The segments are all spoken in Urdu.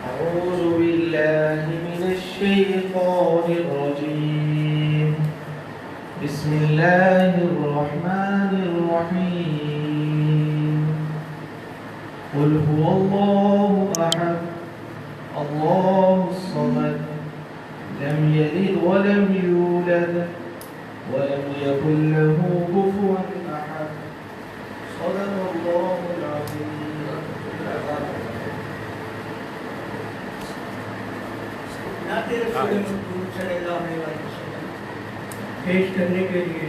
أعوذ بالله من الشيطان الرجيم بسم الله الرحمن الرحيم قل هو الله أحد الله الصمد لم يلد ولم يولد ولم يكن له كفوا أحد صدق الله العظيم. پیش کرنے کے لیے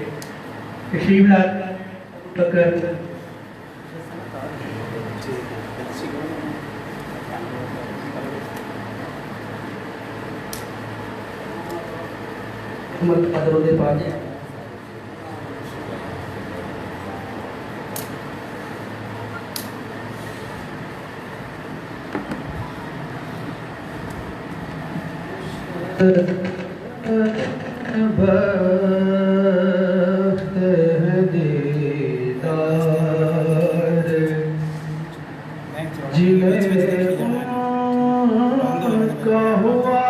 تشریف لاتے ہیں بکر حکمت قدر دے پاتے ہیں. بخت ہے دیدار جنہیں کا ہوا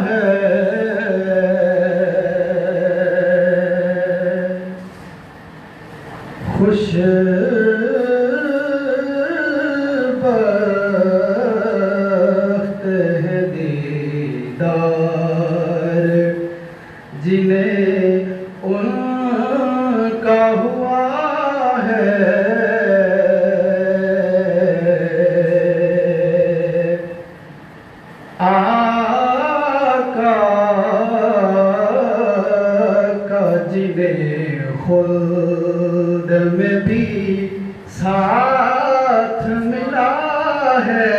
ہے خوش بخت ہے دیدار جنہیں ان کا ہوا ہے آقا کا جنہیں خلد میں بھی ساتھ ملا ہے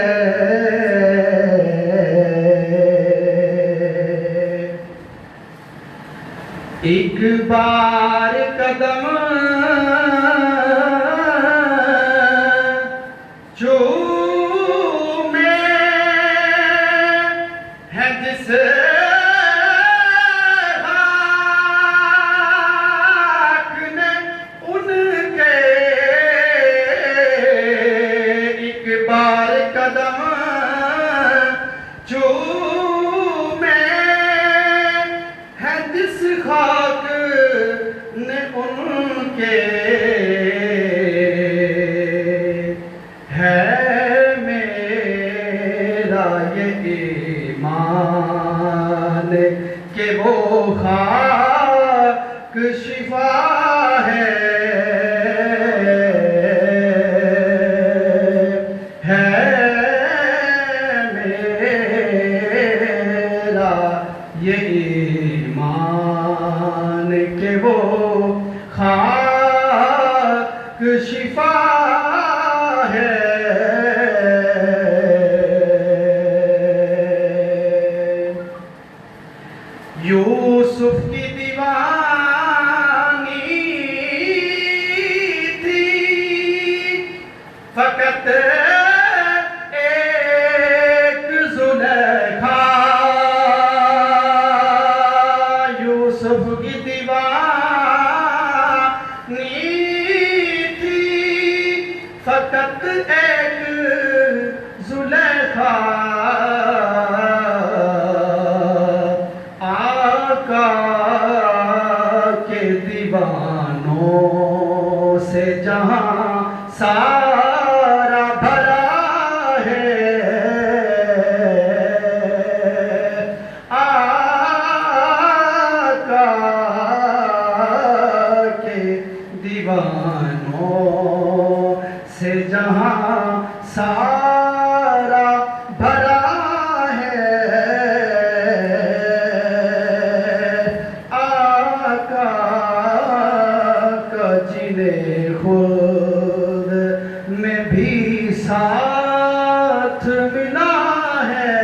ایک بار قدم چومے ہے جس خاک نے ان کے ایک بار قدم چومے ہے جس خاک نے ان کے ہے میرا یہ ایمان کہ وہ خاک شفا ہے میرا یہ ایمان کہ وہ خاک شفا ہے یوسف کی دیوانی تھی فقط ایک زلیخا یوسف کی دیوانی تھی فقط ایک زلیخا آقا کے دیوانوں سے جہاں سارا بھرا ہے آقا کے دیوانوں سے جہاں سارا بھرا ہے آقا کا جنہیں خود میں بھی ساتھ ملا ہے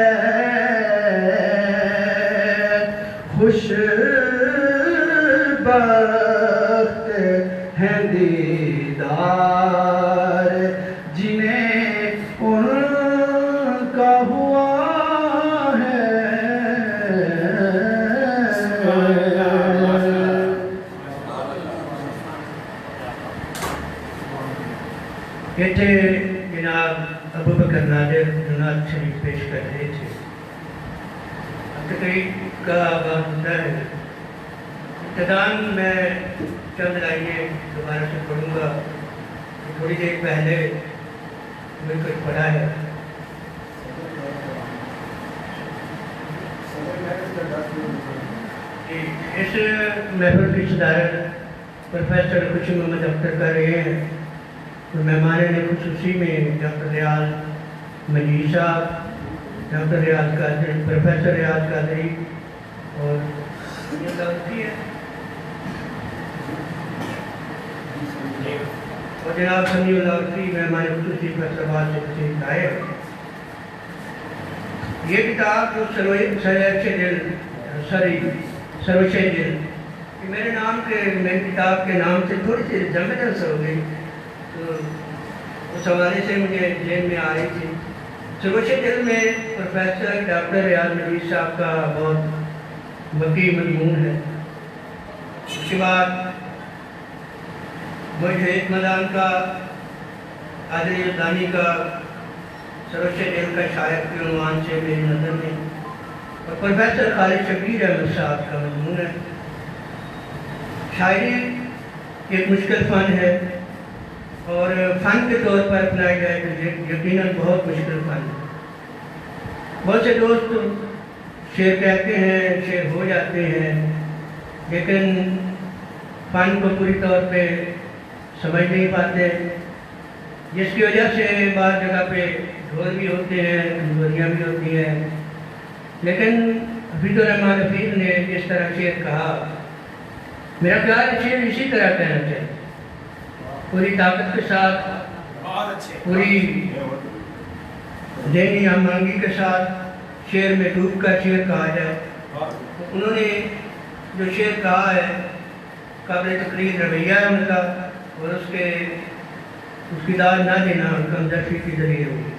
خوش بخت ہیں دیدار جنہیں یہ تھے جناب ابو بکر نادر جو نعت شریف پیش کر رہے تھے. اب تقریب کا آغاز ہوتا ہے. ابتداً میں چند لائنیں دوبارہ سے پڑھوں گا. تھوڑی دیر پہلے میں کچھ پڑھا ہے. اس محفل کی صدارت پروفیسر خوشی محمد اختر کر رہے ہیں اور مہمان خصوصی میں ڈاکٹر ریاض مجید صاحب، ڈاکٹر ریاض قادری، پروفیسر ریاض قادری اور یہ لوگ ہے اور جناب سمیع اللہ عرفی مہمان خصوصی پر سوال سے تشریف لائے. یہ کتاب جو سروش دل میرے نام کے میری کتاب کے نام سے تھوڑی سی جمع ہو گئی، تو اس حوالے سے مجھے ذہن میں آ رہی تھی. سروش دل میں پروفیسر ڈاکٹر ریاض مجید صاحب کا بہت وسیع مضمون ہے. اس کے بعد مجھید مدان کا، عادل یزدانی کا، سروش دل کا شاعر کے عنوان سے میری نظر میں، اور پروفیسر خالد شبیر احمد صاحب کا مضمون ہے. شاعری ایک مشکل فن ہے اور فن کے طور پر اپنائی جائے تو یقیناً بہت مشکل فن ہے. بہت سے دوست شعر کہتے ہیں، شعر ہو جاتے ہیں، لیکن فن کو پوری طور پہ سمجھ نہیں پاتے، جس کی وجہ سے بعض جگہ پہ ڈھول بھی ہوتے ہیں، کمزوریاں بھی ہوتی ہیں. لیکن حفیظ الرحمان حفیظ نے جس طرح شعر کہا، میرا خیال ہے شعر اسی طرح کہنا چاہیے، پوری طاقت کے ساتھ، پوری ذہنی ہم-آہنگی کے ساتھ شعر میں ڈوب کر شعر کہا جائے. انہوں نے جو شعر کہا ہے قابل تقریر رویہ ہے ان کا، اور اس کی داد نہ دینا ان کا ہمدردی کی ذریعے ہوگی.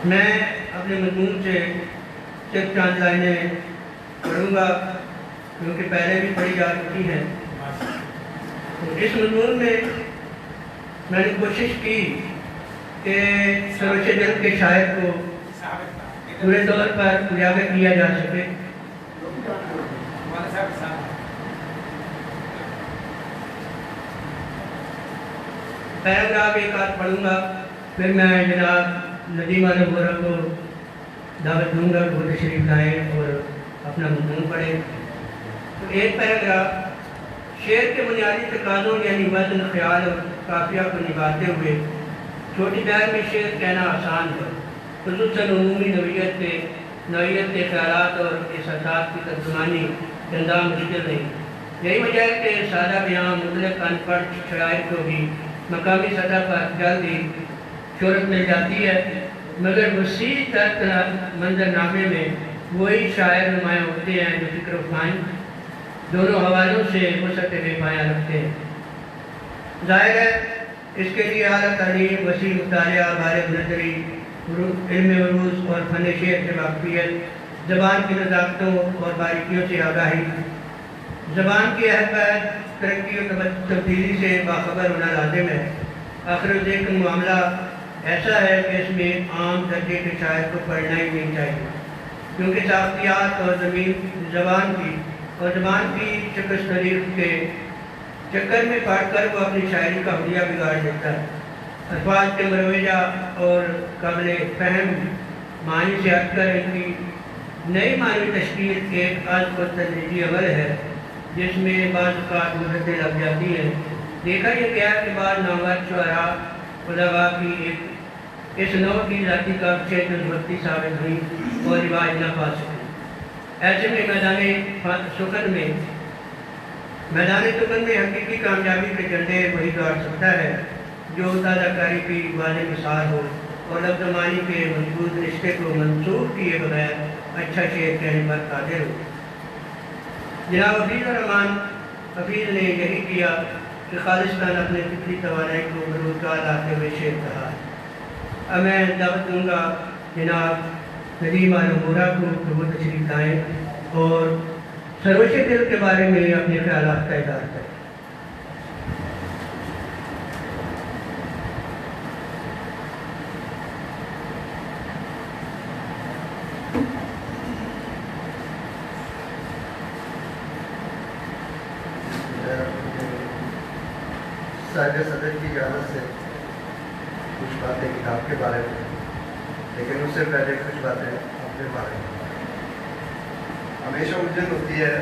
میں اپنے مضمون سے صرف چند لائنیں پڑھوں گا کیونکہ پہلے بھی پڑھی جا چکی ہیں. اس مضمون میں میں نے کوشش کی کہ سروش دل کے شاعر کو پورے طور پر اجاگر کیا جا سکے. پیراگراف ایک آدھ پڑھوں گا، پھر میں جناب ندیم اعظم وغیرہ کو دعوت دوں گا کہ وہ تشریف لائیں اور اپنا مضمون پڑھیں. تو ایک پیراگراف، شعر کے بنیادی تقاضوں یعنی وزن، خیال اور قافیہ کو نبھاتے ہوئے چھوٹی دیر میں شعر کہنا آسان ہے، خصوصاً عمومی نوعیت کے خیالات اور احساسات کی ترجمانی چندہ مشکل نہیں. یہی وجہ ہے کہ سادہ بیان مطلق ان پڑھ شاعر کو بھی مقامی سطح پر جلد ہی شہرت مل جاتی ہے، مگر وسیع تر منظر نامے میں وہی شاعر نمایاں ہوتے ہیں جو فکر و فن دونوں حوالوں سے وسعت بے پایہ رکھتے ہیں. ظاہر ہے اس کے لیے اعلیٰ تعلیم، وسیع مطالعہ، بارے نظری، علم عروض اور فن شعر سے واقفیت، زبان کی نزاکتوں اور باریکیوں سے آگاہی، زبان کی اہمیت، ترقی اور تبدیلی سے باخبر ہونا لازم ہے. آخر ذکر معاملہ ایسا ہے کہ اس میں عام درجے کے شاعر کو پڑھنا ہی نہیں چاہیے، کیونکہ ساختیات اور زبان کی شکست تاریخ کے چکر میں پڑھ کر وہ اپنی شاعری کا حلیہ بگاڑ دیتا ہے. الفاظ کے مروجہ اور قابل فہم معنی سے ہٹ کر ان کی نئی معنی تشکیل ایک عزم و تدریجی عمل ہے جس میں بعض اوقات مدتیں لگ جاتی ہیں. دیکھا یہ گیا کہ بعض نامور شعراء ادبا کی اس نوع کی ذاتی کاف سے جذبتی ثابت ہوئی اور رواج نہ پا سکیں. ایسے میں میدان سخن میں حقیقی کامیابی کے جھنڈے وہی گاڑ سکتا ہے جو تازہ کاری کی واضح مثال ہو اور لفظ معنی کے مضبوط رشتے کو منسوخ کیے بغیر اچھا شعر کہنے پر قادر ہو. جناب حفیظ الرحمان حفیظ نے یہی کیا کہ خالصتاً اپنے فکری توانائی کو بروزگار لاتے ہوئے شعر کہا. اب میں دعوت دوں گا جناب ندیم اعظم وغیرہ کو کہ وہ تشریف لائیں اور سروش دل کے بارے میں اپنے خیالات کا اظہار کریں. صاحب صدر کی اجازت سے کچھ باتیں کتاب کے بارے میں، لیکن اس سے پہلے کچھ باتیں اپنے بارے میں۔ ہمیشہ الجھن ہوتی ہے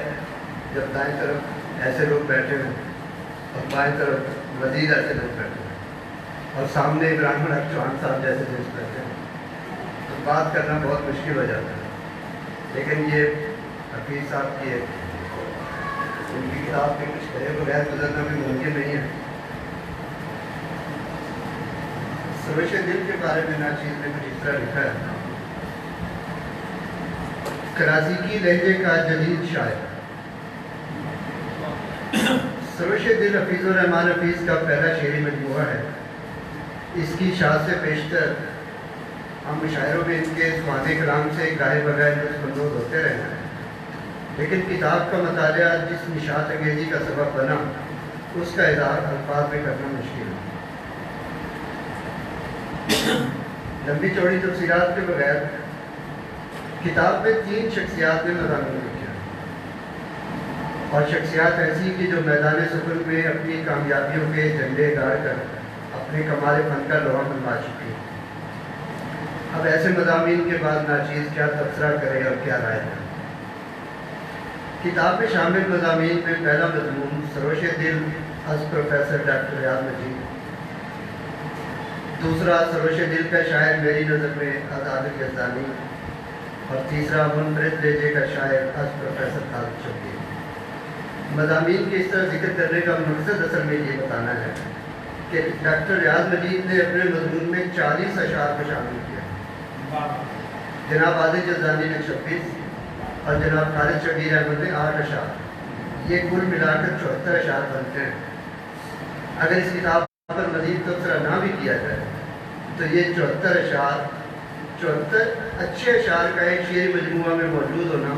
جب دائیں طرف ایسے لوگ بیٹھے ہوں اور بائیں طرف مزید ایسے لوگ بیٹھے ہیں اور سامنے ابراہیم الحق چوہان صاحب جیسے جنس بیٹھے ہیں، تو بات کرنا بہت مشکل ہو جاتا ہے۔ لیکن یہ حفیظ صاحب کی ان کی کتاب کے کچھ کہے بغیر گزرنا بھی ممکن نہیں ہے۔ سروش دل کے بارے میں ناچیز نے کچھ اس طرح لکھا ہے: کراچی کی لہجے کا جدید شاعر۔ سروش دل حفیظ الرحمان حفیظ کا پہلا شعری مجموعہ ہے۔ اس کی شاخ سے بیشتر ہم مشاعروں میں ان کے سوانح کلام سے گائے بغیر لطف اندوز ہوتے رہے ہیں، لیکن کتاب کا مطالعہ جس نشاط انگیزی کا سبب بنا اس کا اظہار الفاظ میں کرنا مشکل ہے۔ لمبی چوڑی تفصیلات کے بغیر کتاب میں 3 شخصیات نے مضامین لکھے ہیں، اور شخصیات ایسی کہ جو میدان سفر میں اپنی کامیابیوں کے جھنڈے گاڑ کر اپنے کمال فن کا لوہا منوا چکی ہیں۔ اب ایسے مضامین کے بعد ناچیز کیا تبصرہ کرے اور کیا رائے دے۔ کتاب میں شامل مضامین میں پہلا مضمون سروش دل از پروفیسر ڈاکٹر ریاض مجید، دوسرا سروش دل کا شاعر میری نظر میں از عابد یزدانی، اور تیسرا منفرد لہجے کا شاعر از پروفیسر خالد شبیر۔ مضامین کے اس طرح ذکر کرنے کا مقصد اصل میں یہ بتانا ہے کہ ڈاکٹر ریاض مجید نے اپنے مضمون میں 40 اشعار کو شامل کیا، جناب عابد یزدانی نے 26 اور جناب خالد شبیر احمد نے 8 اشعار۔ یہ کل ملا کر 74 اشعار بنتے ہیں۔ اگر اس کتاب پر مزید تبصرہ نہ بھی کیا جائے تو یہ 74 اشعار، 74 اچھے اشعار کا ایک شعری مجموعہ میں موجود ہونا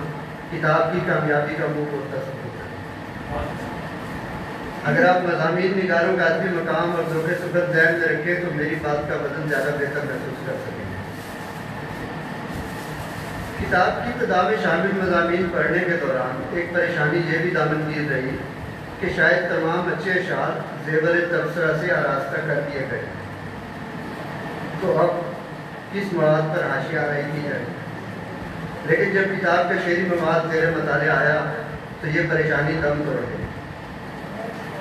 کتاب کی کامیابی کا منہ کھولتا ثبوت ہے۔ اگر آپ مضامین نگاروں کا عدمی مقام اور ذوق سفر ذہن میں رکھیں تو میری بات کا وزن زیادہ بہتر محسوس کر سکیں گے۔ کتاب کی ابتدا میں شامل مضامین پڑھنے کے دوران ایک پریشانی یہ بھی دامنگیر رہی کہ شاید تمام اچھے اشعار زیور تبصرہ سے آراستہ کر دیے گئے، تو اب کس مواد پر حاشیہ آرائی کی جائے۔ لیکن جب کتاب کا شعری مواد زیر مطالعہ آیا تو یہ پریشانی دم توڑ گئی۔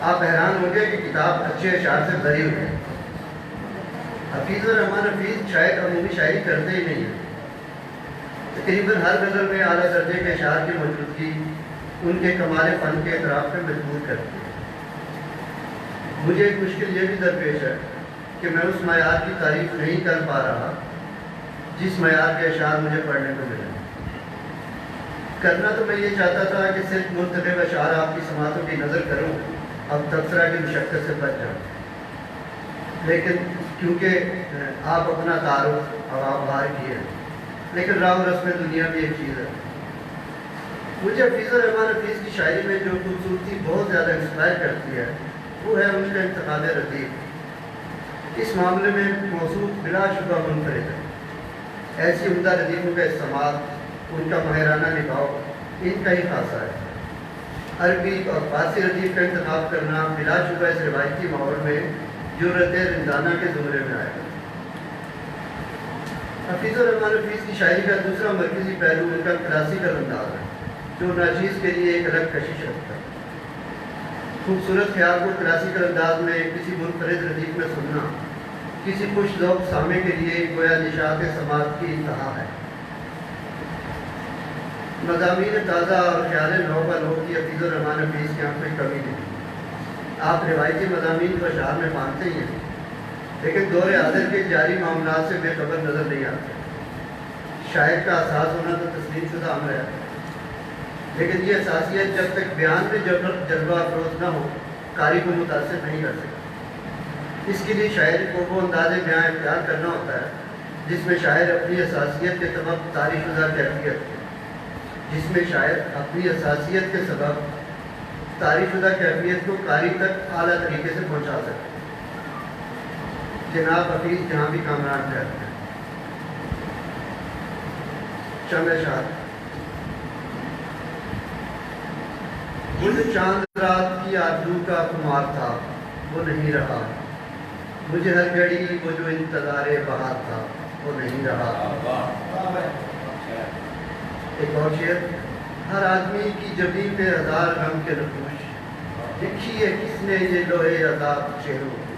آپ حیران ہوں گے کہ کتاب اچھے اشعار سے بھری ہوئی ہے۔ حفیظ الرحمان حفیظ شاید عمومی شاعری کرتے ہی نہیں ہیں۔ تقریباً ہر غزل میں اعلیٰ درجے کے اشعار کی موجودگی ان کے کمال فن کے اعتراف پہ مجبور کرتی ہے۔ مجھے ایک مشکل یہ بھی درپیش ہے کہ میں اس معیار کی تعریف نہیں کر پا رہا جس معیار کے اشعار مجھے پڑھنے کو ملے۔ کرنا تو میں یہ چاہتا تھا کہ صرف منتخب اشعار آپ کی سماعتوں کی نظر کروں، اب تبصرہ کی مشقت سے بچ جاؤں، لیکن کیونکہ آپ اپنا تعارف عوام باہر کیے ہیں، لیکن راہ و رسم دنیا بھی ایک چیز ہے۔ مجھے حفیظ الرحمان حفیظ کی شاعری میں جو خوبصورتی بہت زیادہ انسپائر کرتی ہے وہ ہے ان کا انتخاب ردیف۔ اس معاملے میں موصوف بلا شبہ منفرد ہے۔ ایسی عمدہ ردیفوں کا استعمال، ان کا ماہرانہ نبھاؤ ان کا ہی خاصہ ہے۔ عربی اور فارسی ردیف کا انتخاب کرنا بلا شبہ اس روایتی ماحول میں جرأت رندانہ کے زمرے میں آئے گا۔ حفیظ الرحمان حفیظ کی شاعری کا دوسرا مرکزی پہلو ان کا کلاسیکل انداز ہے، جو ناچیز کے لیے ایک الگ کشش رکھتا ہے۔ خوبصورت خیال کو کلاسیکل انداز میں کسی منفرد ردیف میں سننا کسی خوش ذوق سامع کے لیے گویا نشاط سماعت کی انتہا ہے۔ مضامین تازہ اور خیال نو بہ نو کی حفیظ الرحمان حفیظ کی یہاں کوئی کمی نہیں۔ آپ روایتی مضامین کو اشعار میں مانتے ہی ہیں، لیکن دور حاضر کے جاری معاملات سے بے خبر نظر نہیں آتے۔ شاعر کا احساس ہونا تو تسلیم شدہ امر ہے، لیکن یہ احساسیت جب تک بیان میں جذبہ افروز نہ ہو قاری کو متاثر نہیں کر سکتا۔ اس کے لیے شاعر کو وہ انداز بیان اختیار کرنا ہوتا ہے جس میں شاعر اپنی احساسیت کے سبب تعریف شدہ کیفیت کو قاری تک اعلیٰ طریقے سے پہنچا سکے۔ جناب حفیظ جہاں بھی کامران کرتے ہیں۔ چند اشعار۔ گل چاند رات کی آرزو کا خمار تھا، وہ نہیں رہا، مجھے ہر گھڑی وہ جو انتظار بہار تھا وہ نہیں رہا۔ ایک اور شعر، ہر آدمی کی جبین پہ ہزار غم کے نقوش، لکھی ہے کس نے یہ لوہے عذاب چہروں کی۔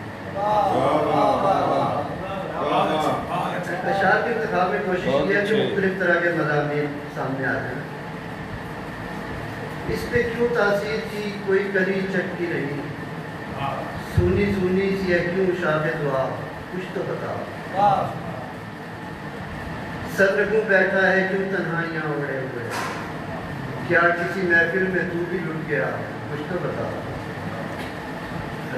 اشعار کے انتخاب میں کوشش کی ہے کہ مختلف طرح کے مضامین سامنے آ جائیں۔ اس پہ کیوں تاثیر کی کوئی کلی چٹکی نہیں، سونی سونی سی ہے کیوں شاخ دعا، کچھ تو بتا۔ سر رگوں بیٹھا ہے کیوں تنہائیاں اڑے ہوئے، کیا کسی محفل میں تو بھی لٹ گیا، کچھ تو بتا۔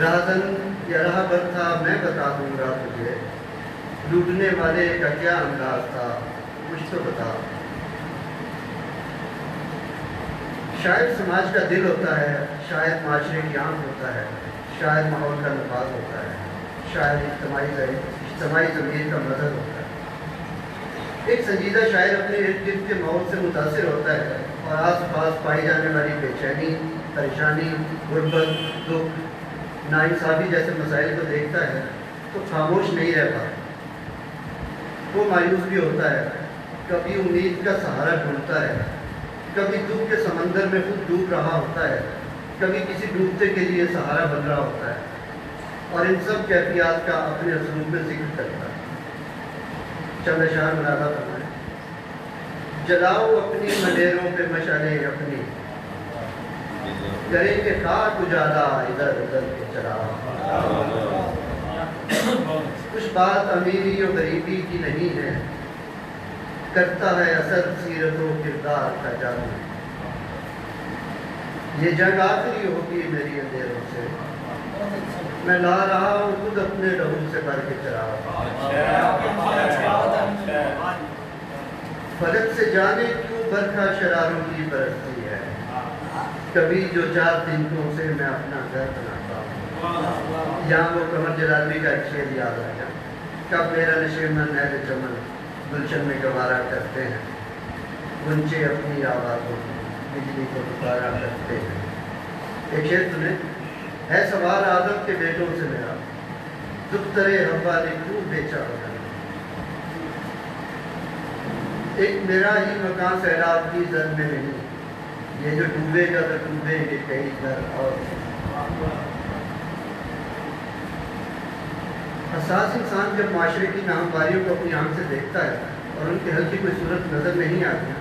راہزن یا راہبر تھا میں بتا دوں گا تجھے، لوٹنے والے کا کیا انداز تھا، کچھ تو بتا۔ شاید سماج کا دل ہوتا ہے، شاید معاشرے کی آنکھ ہوتا ہے، شاید ماحول کا نفاذ ہوتا ہے، شاید اجتماعی ضمیر کا مدد ہوتا ہے۔ ایک سنجیدہ شاعر اپنے ارد گرد کے ماحول سے متاثر ہوتا ہے اور آس پاس پائی جانے والی بے چینی، پریشانی، غربت، دکھ، ناانصافی جیسے مسائل کو دیکھتا ہے تو خاموش نہیں رہ پاتا۔ وہ مایوس بھی ہوتا ہے، کبھی امید کا سہارا ڈھونڈتا ہے، کبھی دکھ کے سمندر میں خود ڈوب رہا ہوتا ہے، کبھی کسی ڈوبتے کے لیے سہارا بن رہا ہوتا ہے، اور ان سب کیفیات کا اپنے اسلوب میں ذکر کرتا ہے۔ چند اشعار ملاحظہ فرمائیں۔ جلاؤ اپنی مڈیروں پہ مشعلیں اپنی، کریں کہ خاک اجالا ادھر ادھر کے چراغ۔ کچھ بات امیری و غریبی کی نہیں ہے، کرتا ہے اثر سیرت و کردار کا جادو۔ یہ جنگ آخری ہوگی میری اندھیروں سے، میں لا رہا ہوں خود اپنے لہو سے بھر کے چراغ۔ فلک سے جانے کیوں برکھا شراروں کی برستی ہے، کبھی جو 4 دنوں سے میں اپنا گھر بناتا ہوں۔ یہاں وہ قمر جلالی کا ایک شعر یاد آیا، کب میرا نشیمن ہے چمن گلشن میں گوارا کرتے ہیں، غنچے اپنی آوازوں بجلی کو پکارا کرتے ہیں۔ ایک شعر سنیں، ہے سوال آدم کے بیٹوں سے میرا، دختر حوا نے کیوں بیچا ہوگا۔ ایک میرا ہی مکان سیلاب کی زد میں نہیں، یہ جو ڈوبے گا تو ڈوبیں گے کئی گھر اور۔ حساس انسان جب معاشرے کی ناہمواریوں کو اپنی آنکھ سے دیکھتا ہے اور ان کے حل کی کوئی صورت نظر نہیں آتی،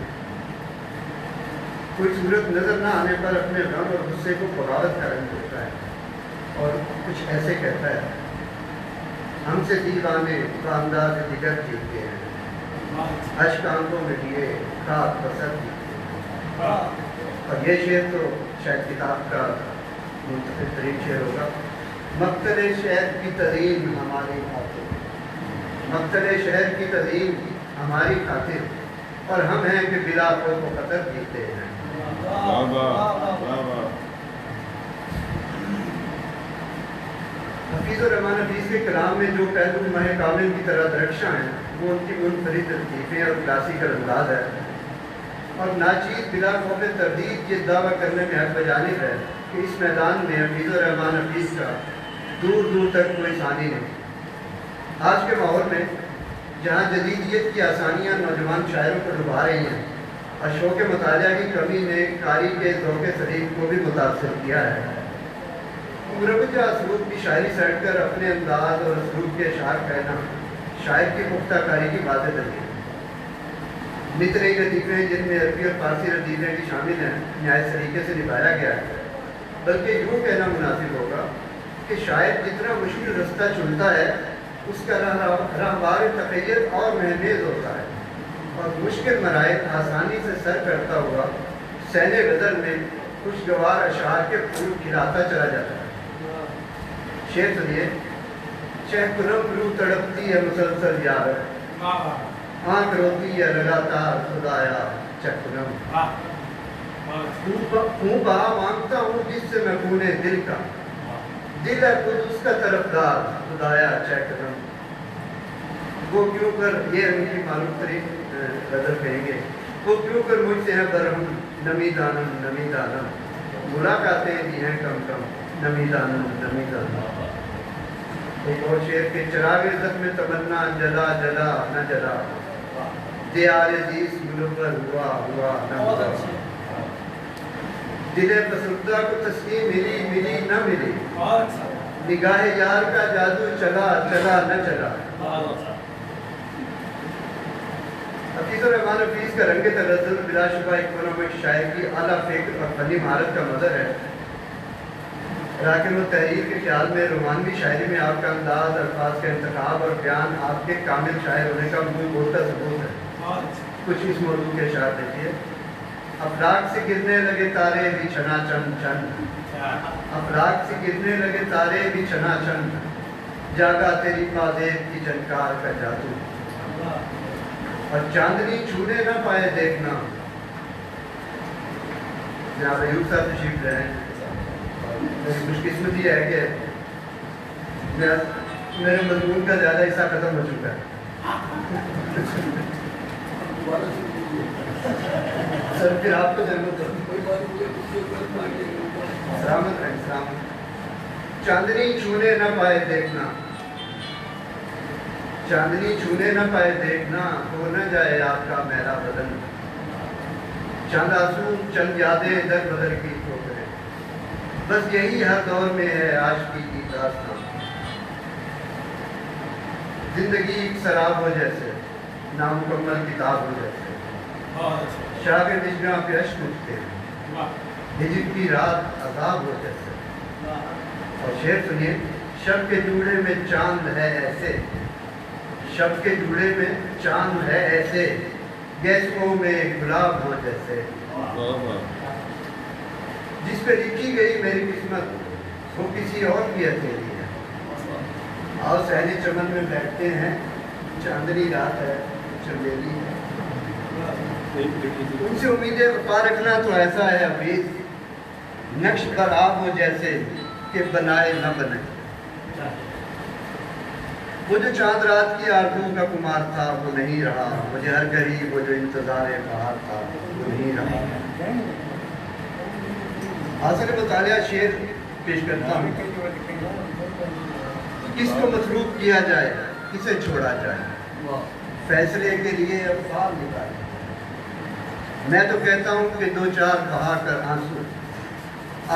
کوئی صورت نظر نہ آنے پر اپنے غم اور غصے کو بغاوت کا رنگ دیتا ہے اور کچھ ایسے کہتا ہے، ہم سے دیوانے بانداز دیگر جیتے ہیں، اشک آنکھوں میں لیے خاک بسر جیتے ہیں۔ اور یہ شعر تو شاید کتاب کا منتخب ترین شعر ہوگا۔ مقتل شہر کی تزئین ہماری خاطر، مقتل شہر کی تزئین ہماری خاطر، اور ہم ہیں کہ بلا خوف و خطر جیتے ہیں۔ حفیظ الرحمن حفیظ کے کلام میں جو پہلو ماہ کامل کی طرح درخشاں ہیں وہ ان کی منفرد لطیفے اور کلاسیکل انداز ہے، اور ناچیز بلا خوف تردید یہ دعویٰ کرنے میں حق بجانب ہے کہ اس میدان میں حفیظ الرحمن حفیظ کا دور دور تک کوئی ثانی نہیں۔ آج کے ماحول میں جہاں جدیدیت کی آسانیاں نوجوان شاعروں کو ڈبا رہی ہیں اور شوق مطالعہ کی کمی نے قاری کے ذوق سلیق کو بھی متاثر کیا ہے، مروجہ اسلوب کی شاعری سیٹ کر اپنے انداز اور اسلوب کے اشعار کہنا شاعر کی پختہ کاری کی باتیں دلیل۔ نتنے لطیفے ہیں جن میں عربی اور فارسی لطیفے بھی شامل ہیں، نہایت طریقے سے نبھایا گیا ہے، بلکہ یوں کہنا مناسب ہوگا کہ شاعر جتنا مشکل رستہ چنتا ہے اس کا راہوار تخیل اور مہمیز ہوتا ہے، اور مشکل مراحل آسانی سے سر کرتا ہوا سین غزل میں خوشگوار اشعار کے پھول کھلاتا چلا جاتا ہے۔ شعر سنیے، چہ کنم روح تڑپتی ہے مسلسل یار، آنکھ روتی ہے لگاتار خدایا چہ کنم، خون بہا مانگتا ہوں جس سے میں خونے دل کا، دل ہے خود اس کا طرفدار خدایا چہ کنم۔ وہ کیوں کر، یہ ان کی معلوم ترین غزل کہیں گے، وہ کیوں کر مجھ سے ہے برہم نمی دانم نمی دانم، ملاقاتیں بھی ہیں کم کم نمی دانم نمی دانم۔ ایک اور شعر کے چراغ عزت میں تمنا جلا جلا نہ جلا، دیار عزیز منور ہوا ہوا نہ ہوا، دل پسندہ کو تسلیم ملی ملی نہ ملی، نگاہ یار کا جادو چلا چلا نہ چلا۔ حفیظ الرحمن حفیظ کا رنگ تغزل بلا شبہ اکنامک شاعر کی اعلیٰ فکر اور فنی مہارت کا مظہر ہے۔ راکب التحریر کے خیال میں رومانوی شاعری میں آپ کا انداز، الفاظ کا انتخاب اور بیان آپ کے کامل شاعر ہونے کا منہ بولتا ثبوت ہے۔ کچھ اس موضوع کے اشعار دیکھیے۔ افلاک سے گرنے لگے تارے بھی چھنا چن چن، افلاک سے گرنے لگے تارے بھی چھنا چن، جاگا تیری پازیب کی جنکار کا جادو، اور چاندنی چھونے نہ پائے دیکھنا۔ جناب ایوب صاحب تشریف لائے ہیں۔ میری خوش قسمتی ہے کہ میرے مضمون کا زیادہ حصہ ختم ہو چکا ہے۔ سر پھر آپ کو ضرورت سلامت رہیں سلامت۔ چاندنی چھونے نہ پائے دیکھنا، چاندنی چھونے نہ پائے دیکھنا، ہو نہ جائے آپ کا میلا بدن، چند آنسو چند یادیں ادھر بدر کی ٹھوکریں، بس یہی ہر دور میں ہے عاشقی کی داستان۔ زندگی ایک سراب ہو جیسے، نامکمل کتاب ہو جیسے، شاہ نجگاں پہ اشک اٹھتے ہیں، ہجر کی رات عذاب ہو جیسے۔ اور شعر سنیے۔ شب کے جوڑے میں چاند ہے ایسے، شب کے جوڑے میں چاند ہے ایسے، گیسوں میں گلاب ہو جیسے، جس پہ لکھی گئی میری قسمت وہ کسی اور کی ہتھیلی ہے۔ آؤ صحن چمن میں بیٹھتے ہیں، چاندنی رات ہے چنبیلی ہے، ان سے امیدیں وفا رکھنا تو ایسا ہے حفیظ، نقش پر آب ہو جیسے کہ بنائے نہ بنے۔ وہ جو چاند رات کی آرزو کا کمار تھا وہ نہیں رہا، مجھے ہر گھڑی وہ جو انتظار بہار تھا وہ نہیں رہا۔ حاصل مطالعہ شعر پیش کرتا ہوں۔ کس کو مطلوب کیا جائے، کسے چھوڑا جائے، فیصلے کے لیے الفاظ نکالے، میں تو کہتا ہوں کہ دو چار بہا کر آنسو،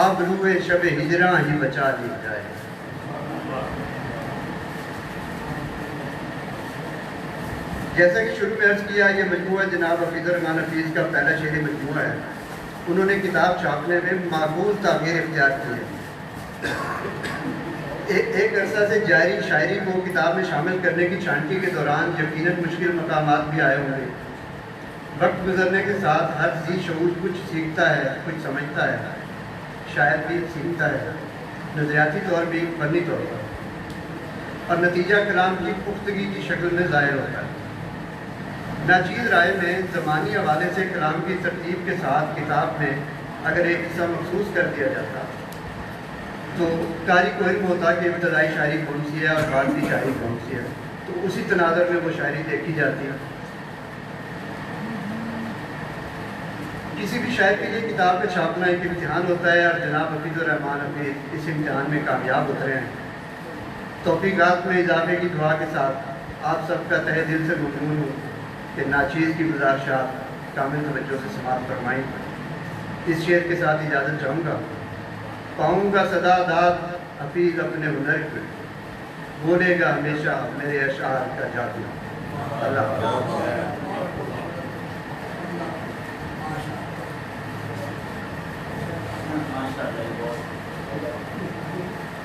آب روئے شب ہجراں ہی بچا لی جائے۔ جیسا کہ شروع میں عرض کیا، یہ مجموعہ جناب حفیظ الرحمن حفیظ کا پہلا شعری مجموعہ ہے۔ انہوں نے کتاب چھاپنے میں معقول تاخیر اختیار کی ہے۔ ایک عرصہ سے جاری شاعری کو کتاب میں شامل کرنے کی چھانٹی کے دوران یقیناً مشکل مقامات بھی آئے ہوں گے۔ وقت گزرنے کے ساتھ ہر ذی شعور کچھ سیکھتا ہے، کچھ سمجھتا ہے، شاید بھی سیکھتا ہے، نظریاتی طور بھی، فنی طور پر، اور نتیجہ کلام کی پختگی کی شکل میں ظاہر ہوتا ہے۔ ناچیز رائے میں زمانی حوالے سے کلام کی ترتیب کے ساتھ کتاب میں اگر ایک حصہ مخصوص کر دیا جاتا تو قاری کو علم ہوتا کہ ابتدائی شاعری کون سی ہے اور بعد کی شاعری کون سی ہے، تو اسی تناظر میں وہ شاعری دیکھی جاتی ہے۔ کسی بھی شاعر کے لیے کتاب میں چھاپنا ایک امتحان ہوتا ہے، اور جناب حفیظ الرحمن حفیظ اس امتحان میں کامیاب اترے ہیں۔ توفیقات میں اضافے کی دعا کے ساتھ آپ سب کا تہہ دل سے ممنون ہوں کہ ناچیز کی گزارشات کامل توجہ سے سماعت فرمائیں۔ اس شعر کے ساتھ اجازت چاہوں گا۔ پاؤں گا صدا داد حفیظ اپنے ہنر کی، بولے گا ہمیشہ میرے اشعار کا جادو۔ اللہ حافظ۔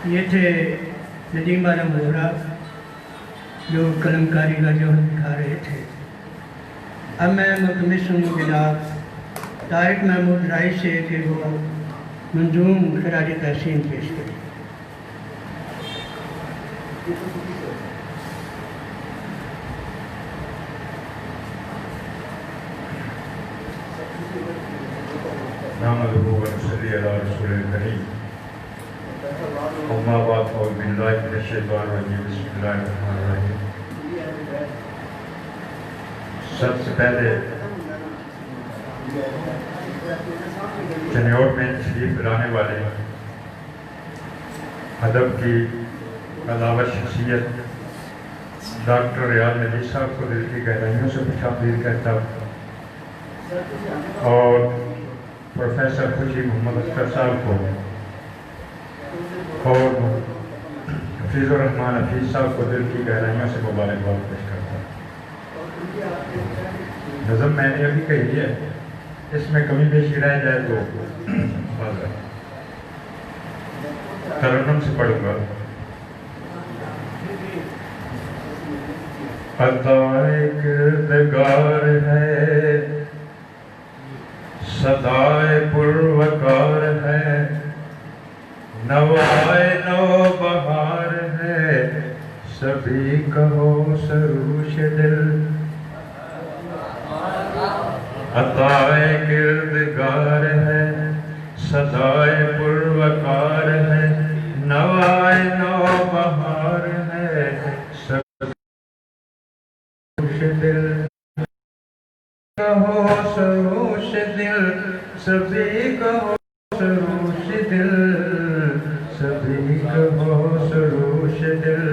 یہ تھے ندیم عالم حضرات جو قلم کاری کا جوہر دکھا رہے تھے۔ اب میں ملتمس ہوں جناب طارق محمود رائی سے کہ وہ منظوم خراج تحسین پیش کریں۔ نحمدہ و نصلی علی رسول الکریم، اما بعد اعوذ باللہ من الشیطان الرجیم، بسم اللہ الرحمن الرحیم۔ سب سے پہلے چنیوٹ میں تشریف لانے والے ادب کی علاوہ شخصیت ڈاکٹر ریاض نبی صاحب کو دل کی گہرائیوں سے خوش آمدید کہتا ہوں، اور پروفیسر خوشی محمد اختر صاحب کو اور حفیظ الرحمان حفیظ صاحب کو دل کی گہرائیوں سے مبارکباد پیش کرتا ہوں۔ نظم میں نے ابھی کہی ہے، اس میں کمی بیشی رہ جائے تو ترنم سے پڑھوں گا۔ عطائے کردگار ہے، صدائے پروکار ہے، نوائے نو بہار ہے، سبھی کہو سروش دل۔ عطائے کردگار ہے، صدائے پروکار ہے، نوائے نو بہار ہے، سبھی دل کہو سروش دل، سبھی کہو سروش دل، سبھی کہو سروش دل۔